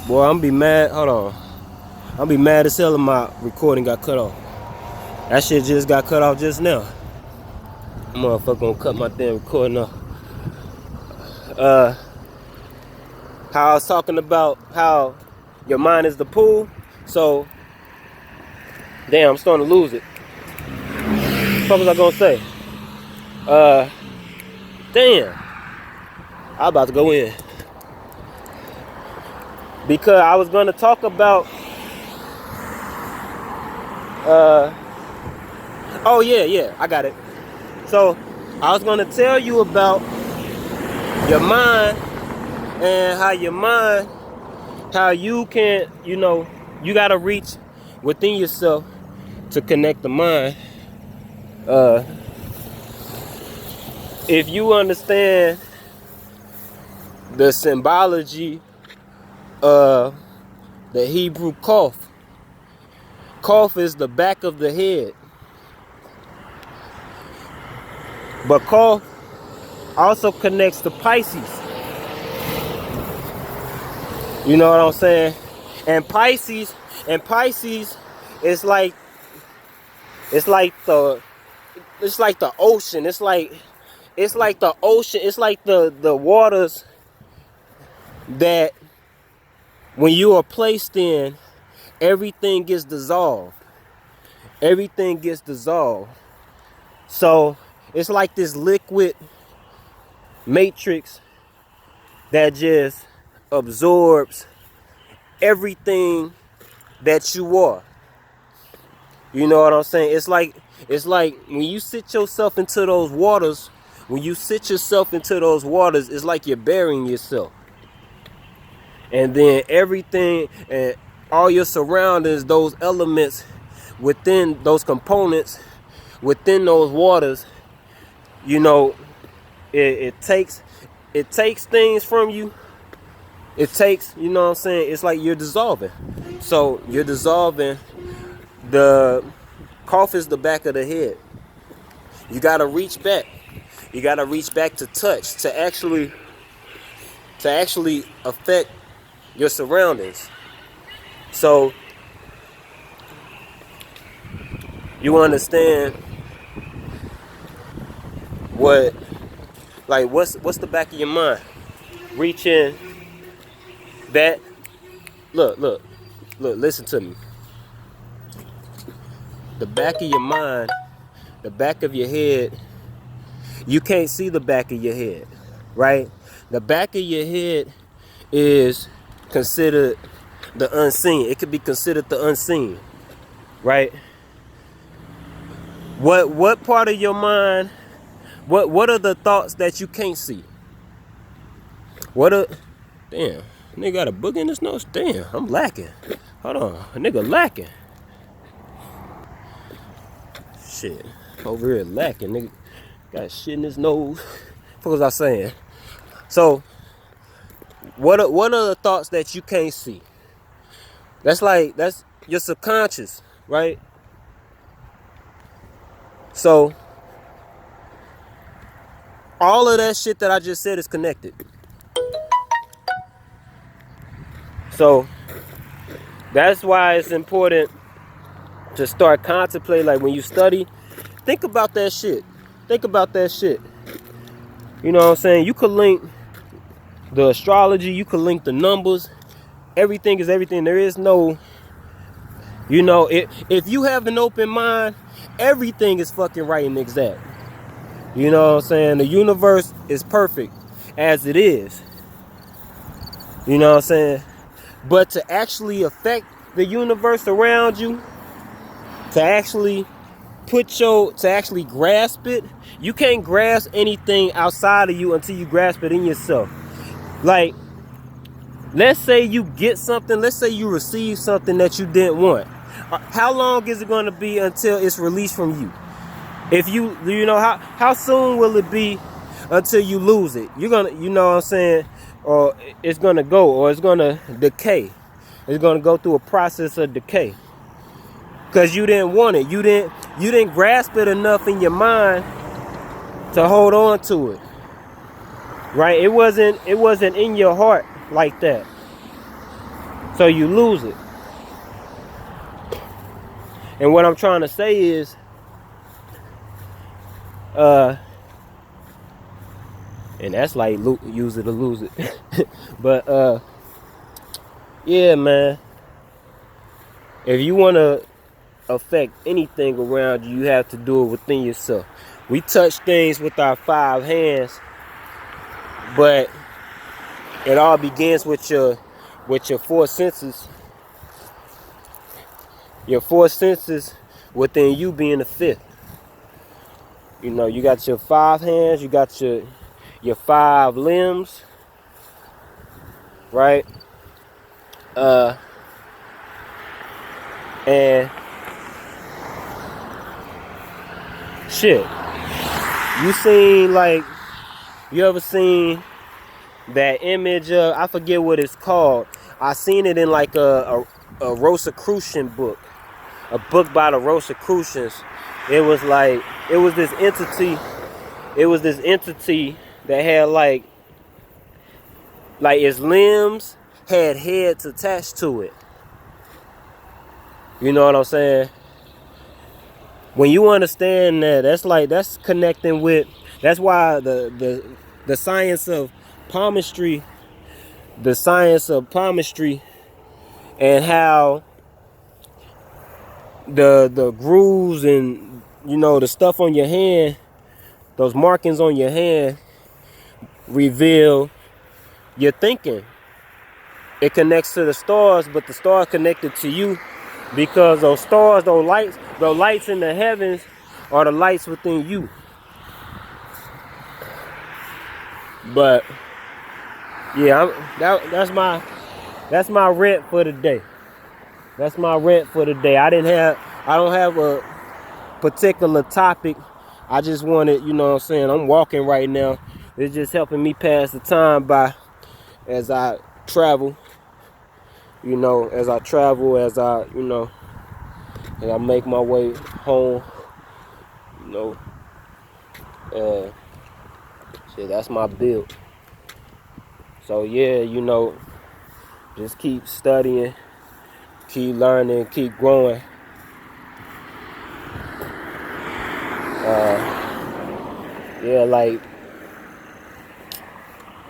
Boy, I'm be mad. Hold on. I'm be mad as hell if my recording got cut off. That shit just got cut off just now. Motherfucker gonna cut my damn recording off. How I was talking about how your mind is the pool. So, damn, I'm starting to lose it. What was I gonna say? Damn. I'm about to go in. Because I was gonna talk about oh yeah, I got it. So I was gonna tell you about your mind and how your mind, how you can, you gotta reach within yourself to connect the mind. If you understand the symbology of the Hebrew Qaf, Qaf is the back of the head. But Qaf also connects to Pisces. You know what I'm saying? And Pisces is like the ocean. It's like the ocean. It's like the waters that when you are placed in, everything gets dissolved. Everything gets dissolved. So it's like this liquid matrix that just absorbs everything that you are. You know what I'm saying? It's like when you sit yourself into those waters, it's like you're burying yourself. And then everything and all your surroundings, those elements within those components, within those waters, it takes things from you. It takes, you know what I'm saying? It's like you're dissolving. So you're dissolving. The Qaf is the back of the head. You gotta reach back. You gotta reach back to touch, to actually affect your surroundings. So you understand what's the back of your mind? Reach in. That look, listen to me. The back of your mind, the back of your head, you can't see the back of your head, right? The back of your head is considered the unseen. It could be considered the unseen, right? What part of your mind, what are the thoughts that you can't see? Damn, nigga got a book in his nose? Damn, I'm lacking. Hold on, a nigga lacking. Shit, over here lacking, nigga. Got shit in his nose. What was I saying? So, what are the thoughts that you can't see? That's your subconscious, right? So, all of that shit that I just said is connected. So, that's why it's important to start contemplating. Like when you study, think about that shit. Think about that shit. You know what I'm saying? You could link the astrology, you could link the numbers. Everything is everything. There is no, if you have an open mind, everything is fucking right and exact. You know what I'm saying? The universe is perfect as it is. You know what I'm saying? But to actually affect the universe around you, to actually grasp it, you can't grasp anything outside of you until you grasp it in yourself. Like, let's say you get something, let's say you receive something that you didn't want. How long is it going to be until it's released from you? If how soon will it be until you lose it? You're gonna, you know what I'm saying? Or it's gonna go, or it's gonna decay. It's gonna go through a process of decay. Because you didn't want it. You didn't grasp it enough in your mind to hold on to it. Right? It wasn't in your heart like that. So you lose it. And what I'm trying to say is, and that's like use it or lose it. But yeah, man. If you want to affect anything around you, you have to do it within yourself. We touch things with our 5 hands, but it all begins with your 4 senses. Your 4 senses within you being the 5th. You know, you got your 5 hands, you got your 5 limbs, right? And shit. You ever seen that image of, I forget what it's called. I seen it in like a Rosicrucian book. A book by the Rosicrucians. It was this entity that had like its limbs had heads attached to it. You know what I'm saying? When you understand that, that's connecting with, that's why the science of palmistry, and how the grooves and, you know, the stuff on your hand, those markings on your hand reveal your thinking. It connects to the stars, but the stars connected to you because those stars, those lights in the heavens are the lights within you. But yeah, that's my rant for the day. That's my rant for the day. I don't have a particular topic. I just wanted, you know what I'm saying, I'm walking right now. It's just helping me pass the time by as I travel. You know, as I make my way home. You know, shit, that's my build. So yeah, you know, just keep studying, keep learning, keep growing. Yeah, like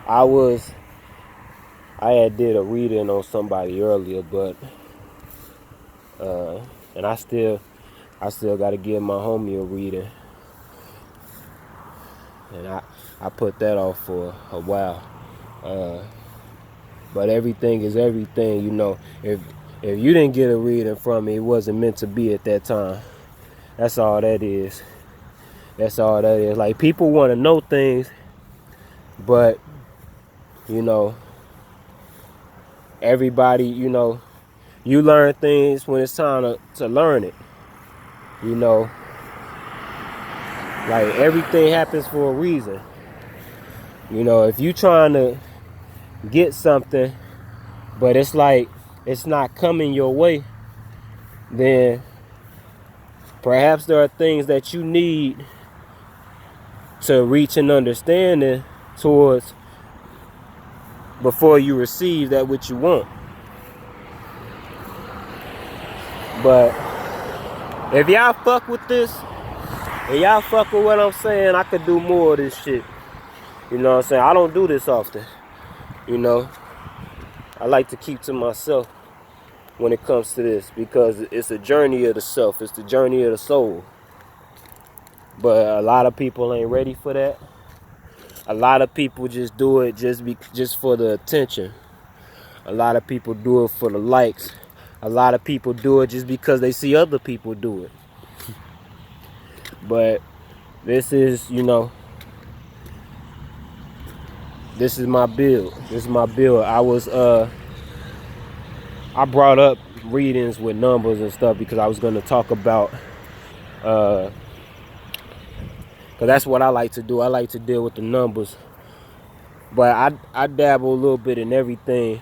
I had did a reading on somebody earlier, but and I still got to give my homie a reading, and I put that off for a while. But everything is everything, you know. If you didn't get a reading from me, it wasn't meant to be at that time. That's all that is. That's all that is. Like, people want to know things, but, you know, everybody, you know, you learn things when it's time to learn it. You know, like, everything happens for a reason. You know, if you trying to get something, but it's like it's not coming your way, then perhaps there are things that you need to reach an understanding towards before you receive that which you want. But if y'all fuck with this, and y'all fuck with what I'm saying, I could do more of this shit. You know what I'm saying? I don't do this often. You know, I like to keep to myself when it comes to this, because it's a journey of the self. It's the journey of the soul. But a lot of people ain't ready for that. A lot of people just do it just for the attention. A lot of people do it for the likes. A lot of people do it just because they see other people do it. But this is, you know, this is my build. This is my build. I brought up readings with numbers and stuff because I was going to talk about, because that's what I like to do. I like to deal with the numbers. But I dabble a little bit in everything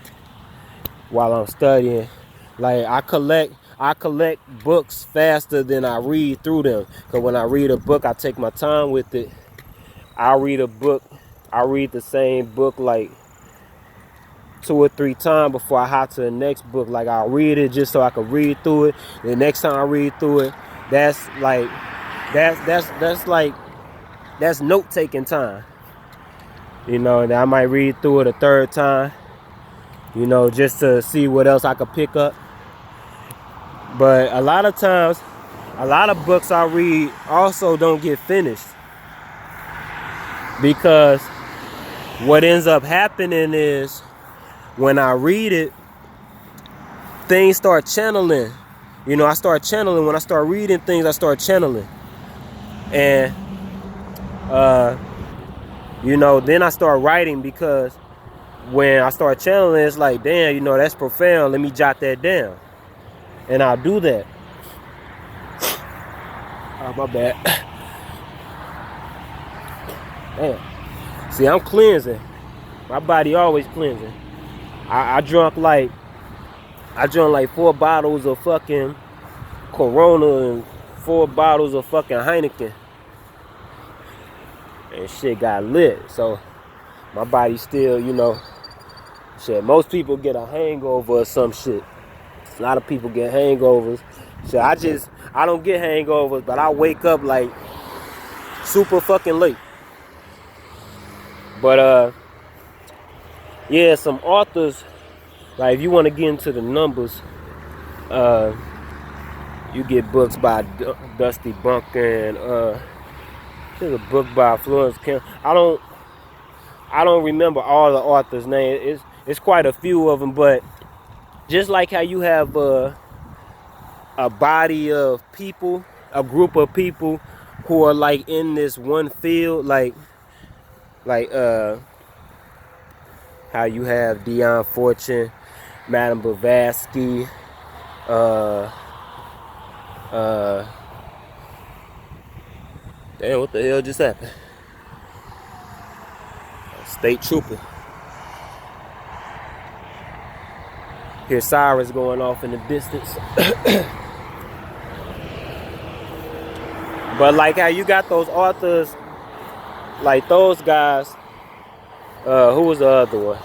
while I'm studying. Like, I collect books faster than I read through them. Because when I read a book, I take my time with it. I read the same book like 2 or 3 times before I hop to the next book. Like, I'll read it just so I can read through it. The next time I read through it, that's note-taking time. You know, and I might read through it a 3rd time, you know, just to see what else I could pick up. But a lot of times, a lot of books I read also don't get finished, because what ends up happening is, when I read it, things start channeling. You know, I start channeling. When I start reading things, I start channeling. And, you know, then I start writing, because when I start channeling, it's like, damn, you know, that's profound. Let me jot that down. And I'll do that. Oh, my bad. Damn. See, I'm cleansing. My body always cleansing. I drunk like 4 bottles of fucking Corona and 4 bottles of fucking Heineken. And shit got lit. So my body still, you know, shit, most people get a hangover or some shit. A lot of people get hangovers. So I don't get hangovers, but I wake up like super fucking late. But yeah, some authors, like if you want to get into the numbers, you get books by Dusty Bunker, and there's a book by Florence Kemp. I don't remember all the authors' names. It's quite a few of them, but just like how you have a body of people, a group of people who are like in this one field, like how you have Dion Fortune, Madame Blavatsky, damn, what the hell just happened? State trooper. Hear sirens going off in the distance. But like how you got those authors, like those guys, who was the other one?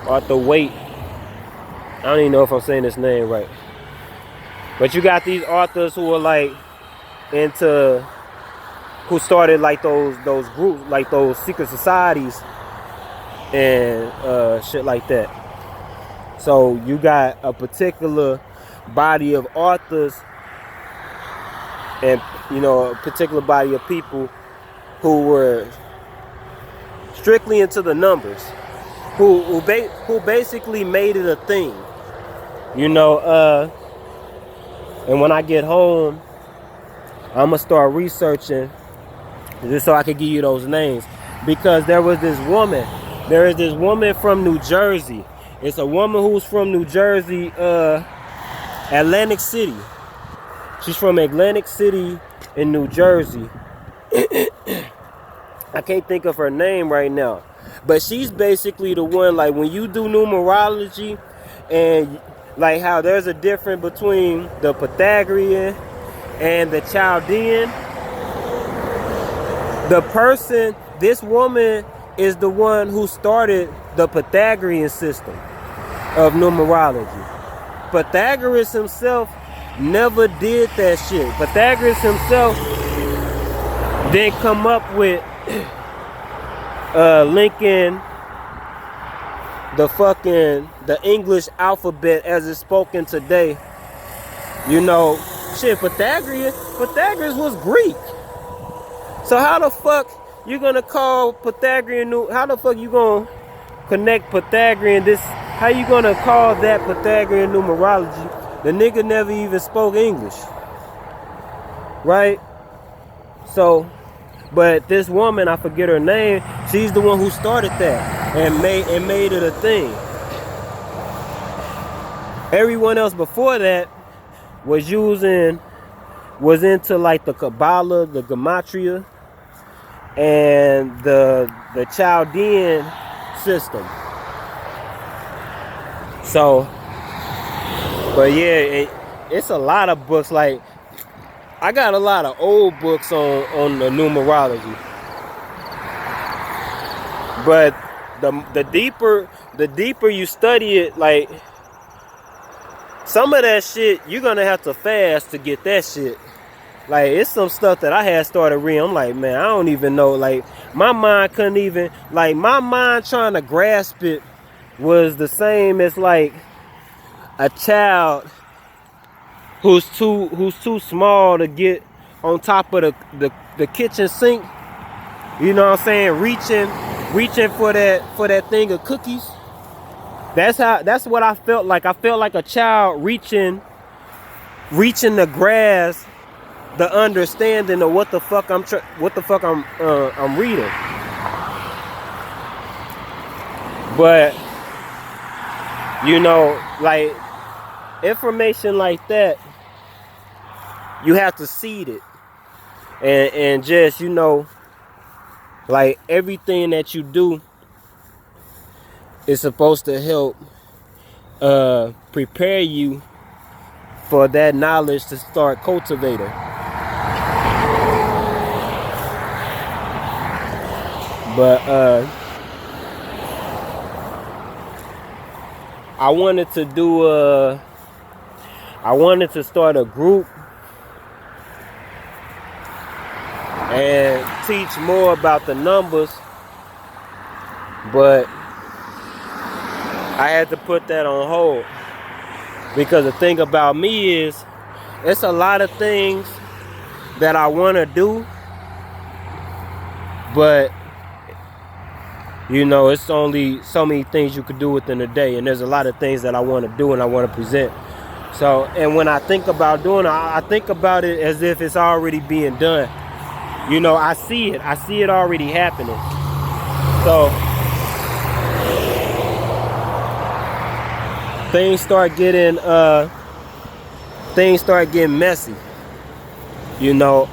Arthur Waite. I don't even know if I'm saying his name right. But you got these authors who are like into, who started like those groups, like those secret societies and shit like that. So you got a particular body of authors and, you know, a particular body of people who were strictly into the numbers, who basically made it a thing, you know. And when I get home, I'm gonna start researching just so I can give you those names, because there is this woman from New Jersey. It's a woman who's from New Jersey, Atlantic City. She's from Atlantic City in New Jersey. I can't think of her name right now, but she's basically the one, like when you do numerology, and like how there's a difference between the Pythagorean and the Chaldean. This woman is the one who started the Pythagorean system of numerology. Pythagoras himself never did that shit. Pythagoras himself didn't come up with linking the English alphabet as it's spoken today. You know, shit, Pythagoras was Greek. So how the fuck you gonna call Pythagorean, how the fuck you gonna connect Pythagorean, how you gonna call that Pythagorean numerology? The nigga never even spoke English, right? So, but this woman, I forget her name, she's the one who started that and made it a thing. Everyone else before that was into like the Kabbalah, the Gematria, and the Chaldean system. So, but yeah, it's a lot of books. Like, I got a lot of old books on the numerology. But the deeper you study it, like some of that shit, you're gonna have to fast to get that shit. Like, it's some stuff that I had started reading. I'm like, man, I don't even know. Like, my mind couldn't even, like, my mind trying to grasp it was the same as like a child who's too small to get on top of the kitchen sink. You know what I'm saying? Reaching for that thing of cookies. That's what I felt like. I felt like a child reaching to grasp the understanding of what the fuck I'm reading. But you know, like information like that, you have to seed it, and just, you know, like everything that you do is supposed to help prepare you for that knowledge to start cultivating. But I wanted to start a group and teach more about the numbers, but I had to put that on hold because the thing about me is it's a lot of things that I want to do, but you know, it's only so many things you could do within a day, and there's a lot of things that I want to do and I want to present. So, and when I think about doing it, I think about it as if it's already being done. You know, I see it already happening. So things start getting messy, you know,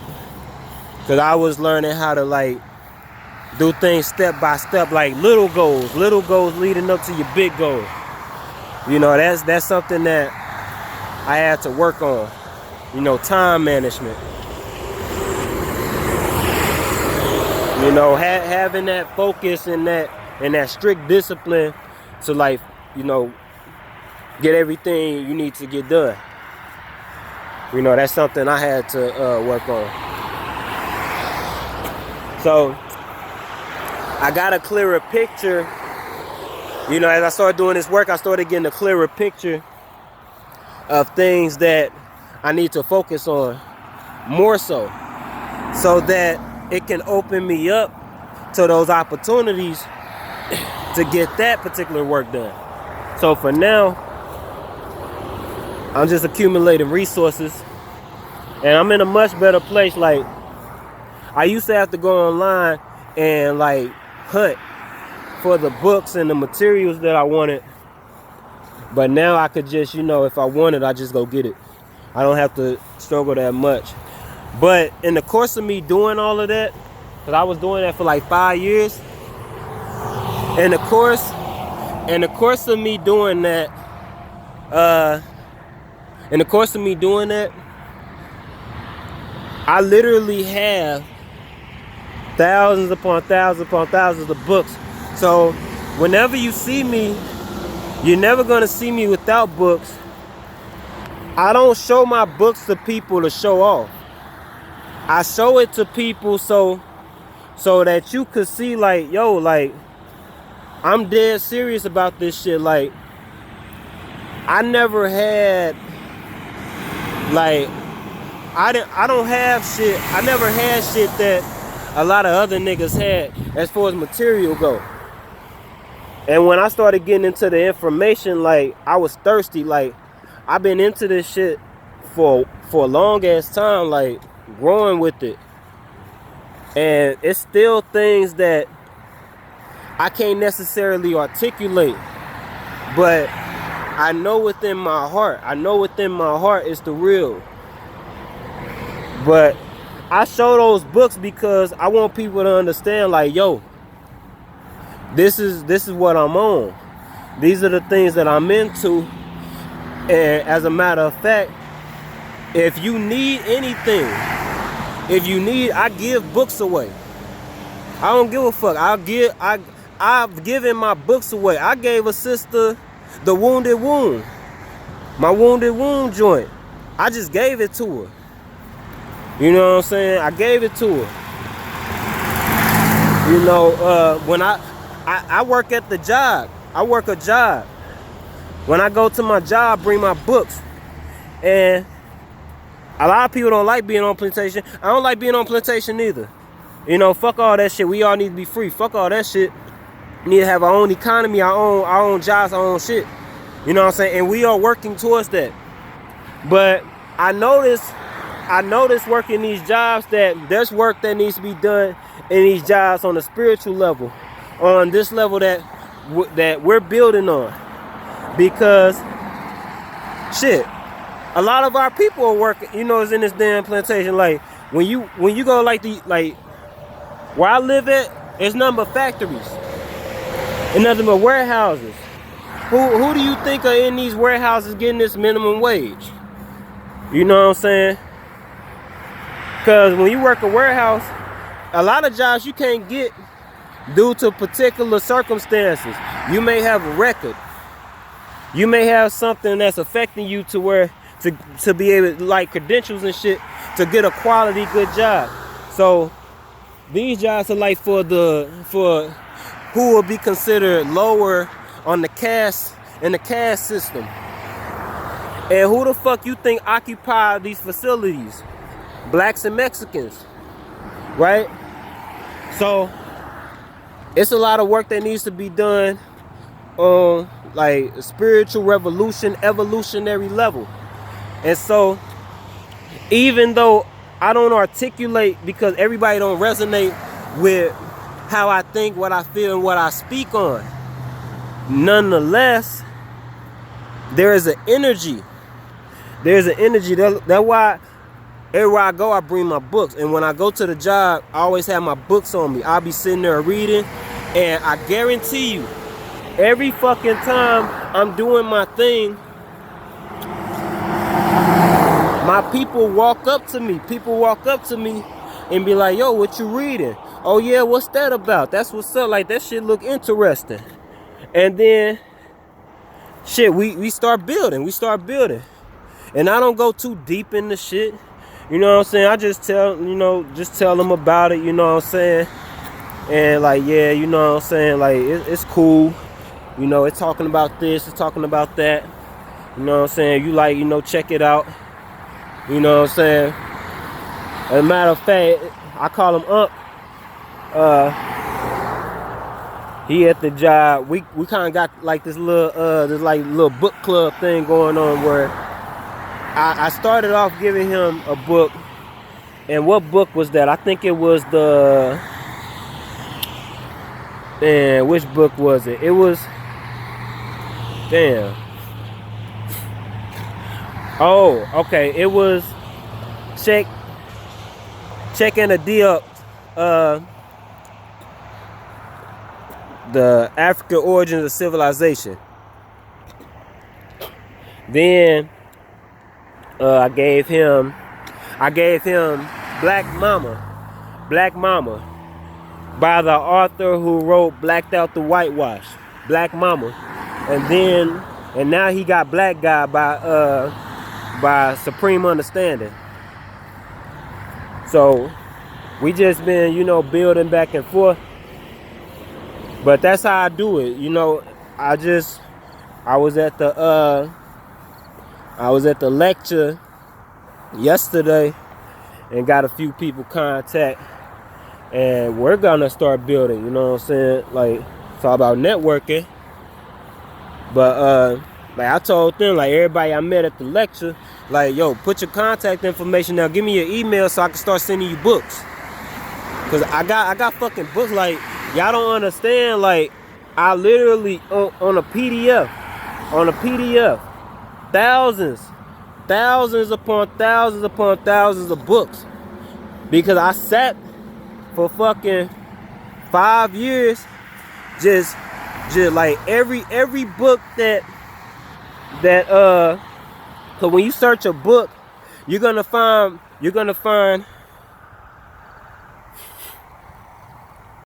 because I was learning how to like do things step by step, like little goals leading up to your big goal. You know, that's something that I had to work on. You know, time management. You know, having that focus and that strict discipline to, like, you know, get everything you need to get done. You know, that's something I had to work on. So I got a clearer picture. You know, as I started doing this work, I started getting a clearer picture of things that I need to focus on more so that it can open me up to those opportunities to get that particular work done. So for now, I'm just accumulating resources, and I'm in a much better place. Like, I used to have to go online and like hunt for the books and the materials that I wanted, but now I could just, you know, if I want it, I just go get it. I don't have to struggle that much. But in the course of me doing all of that, because I was doing that for like 5 years, in the course of me doing that, I literally have thousands upon thousands of books. So whenever you see me, you're never gonna see me without books. I don't show my books to people to show off. I show it to people so that you could see, like, yo, like, I'm dead serious about this shit. Like, I never had, like, I never had shit that a lot of other niggas had as far as material go. And when I started getting into the information, like, I was thirsty. Like, I've been into this shit for a long ass time, like, growing with it. And it's still things that I can't necessarily articulate, but I know within my heart it's the real. But I show those books because I want people to understand, like, yo, this is what I'm on. These are the things that I'm into. And as a matter of fact, if you need anything, I give books away. I don't give a fuck. I've given my books away. I gave a sister the Wounded Wound, my Wounded Wound joint. I just gave it to her. You know what I'm saying? I gave it to her. You know, when I work at the job. I work a job. When I go to my job, bring my books. And a lot of people don't like being on plantation. I don't like being on plantation either. You know, fuck all that shit. We all need to be free. Fuck all that shit. We need to have our own economy, our own jobs, our own shit. You know what I'm saying? And we are working towards that. But I noticed working these jobs that there's work that needs to be done in these jobs on a spiritual level, on this level that we're building on. Because shit, a lot of our people are working, you know, is in this damn plantation. Like when you go like where I live at, it's nothing but factories and nothing but warehouses. Who do you think are in these warehouses getting this minimum wage? You know what I'm saying? Because when you work a warehouse, a lot of jobs you can't get due to particular circumstances. You may have a record. You may have something that's affecting you to where to be able, like credentials and shit, to get a quality good job. So these jobs are like for who will be considered lower on the caste, in the caste system. And who the fuck you think occupy these facilities? Blacks and Mexicans, right? So it's a lot of work that needs to be done on like spiritual revolution, evolutionary level. And so even though I don't articulate, because everybody don't resonate with how I think, what I feel, and what I speak on, nonetheless, there is an energy. There's an energy. That's why everywhere I go, I bring my books. And when I go to the job, I always have my books on me. I'll be sitting there reading. And I guarantee you, every fucking time I'm doing my thing, my people walk up to me. People walk up to me and be like, yo, what you reading? Oh yeah, what's that about? That's what's up. Like, that shit look interesting. And then shit, we start building. We start building. And I don't go too deep in the shit. You know what I'm saying? I just tell them about it, you know what I'm saying? And like, yeah, you know what I'm saying? Like, it's cool. You know, it's talking about this, it's talking about that. You know what I'm saying? You like, you know, check it out. You know what I'm saying? As a matter of fact, I call him up. He at the job. We kind of got like this little book club thing going on where I started off giving him a book. And what book was that? I think it was which book was it? It was, damn. Oh, okay. It was Check and a deal. The African Origins of Civilization. Then I gave him Black Mama by the author who wrote Blacked Out the Whitewash, Black Mama. And now he got Black Guy by Supreme Understanding. So we just been, you know, building back and forth. But that's how I do it. You know, I was at the lecture yesterday and got a few people contact, and we're gonna start building, you know what I'm saying? Like, it's all about networking. But like I told them, like everybody I met at the lecture, like, yo, put your contact information now, give me your email so I can start sending you books. Cause I got fucking books, like, y'all don't understand, like, I literally on a PDF, thousands upon thousands of books. Because I sat for fucking 5 years, just like every book that cause when you search a book, you're gonna find